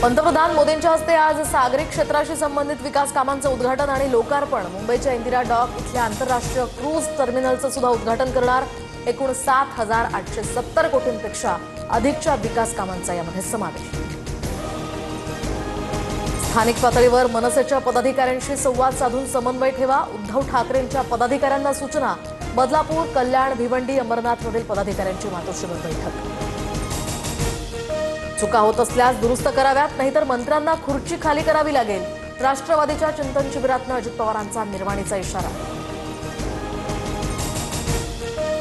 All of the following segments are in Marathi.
पंतप्रधान मोदींच्या हस्ते आज सागरी क्षेत्राशी संबंधित विकास कामांचं उद्घाटन आणि लोकार्पण। मुंबईच्या इंदिरा डॉक इथल्या आंतरराष्ट्रीय क्रूज टर्मिनलचं सुद्धा उद्घाटन करणार। एकूण 7,870 कोटींपेक्षा अधिकच्या विकास कामांचा यामध्ये समावेश। स्थानिक पातळीवर मनसेच्या पदाधिकाऱ्यांशी संवाद साधून समन्वय ठेवा। उद्धव ठाकरेंच्या पदाधिकाऱ्यांना सूचना। बदलापूर, कल्याण, भिवंडी, अंबरनाथमधील पदाधिकाऱ्यांची मातोश्रीवर बैठक। चुका होत असल्यास दुरुस्त कराव्यात, नाहीतर मंत्र्यांना खुर्ची खाली करावी लागेल। राष्ट्रवादीच्या चिंतन शिबिरातनं अजित पवारांचा निर्वाणीचा इशारा।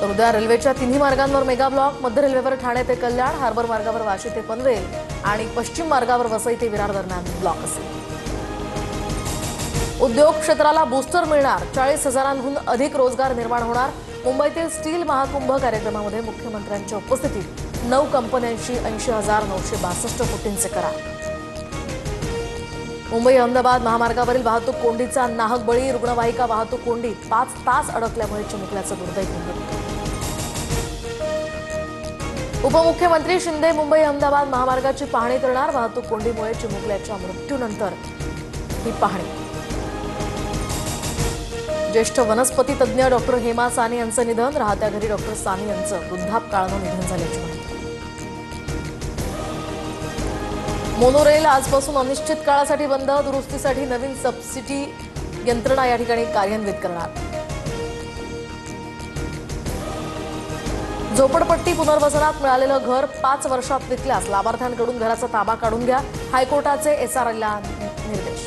तर उद्या रेल्वेच्या तिन्ही मार्गांवर मेगा ब्लॉक। मध्य रेल्वेवर ठाणे ते कल्याण, हार्बर मार्गावर वाशी ते पनवेल आणि पश्चिम मार्गावर वसई ते विरार दरम्यान ब्लॉक असेल। उद्योग क्षेत्राला बूस्टर मिळणार। 40,000हून अधिक रोजगार निर्माण होणार। मुंबईतील स्टील महाकुंभ कार्यक्रमामध्ये मुख्यमंत्र्यांच्या उपस्थितीत 9 कंपन्यांशी 80,962 कोटींचे करार। मुंबई अहमदाबाद महामार्गावरील वाहतूक कोंडीचा नाहक बळी। रुग्णवाहिका वाहतूक कोंडीत 5 तास अडकल्यामुळे चिमुकल्याचं दुर्दैवी मृत्यू। उपमुख्यमंत्री शिंदे मुंबई अहमदाबाद महामार्गाची पाहणी करणार। वाहतूक कोंडीमुळे चिमुकल्याच्या मृत्यूनंतर ही पाहणी। ज्येष्ठ वनस्पती तज्ज्ञ डॉक्टर हेमा साने यांचं निधन। राहत्या घरी डॉक्टर साने यांचं वृद्धापकाळानं निधन झाल्याची माहिती। मोनोरेल आजपासून अनिश्चित काळासाठी बंद। दुरुस्तीसाठी नवीन सबसिडी यंत्रणा या ठिकाणी कार्यान्वित करणार। झोपडपट्टी पुनर्वसनात मिळालेलं घर 5 वर्षात विकल्यास लाभार्थ्यांकडून घराचा ताबा काढून घ्या। हायकोर्टाचे एसआरएलला निर्देश।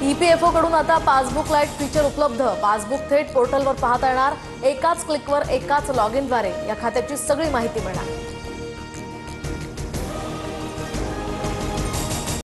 ईपीएफओ कडून आता पासबुक लाईट फीचर उपलब्ध। पासबुक थेट पोर्टलवर पाहता येणार। एकाच क्लिकवर एकाच लॉग इनद्वारे या खात्याची सगळी माहिती मिळणार।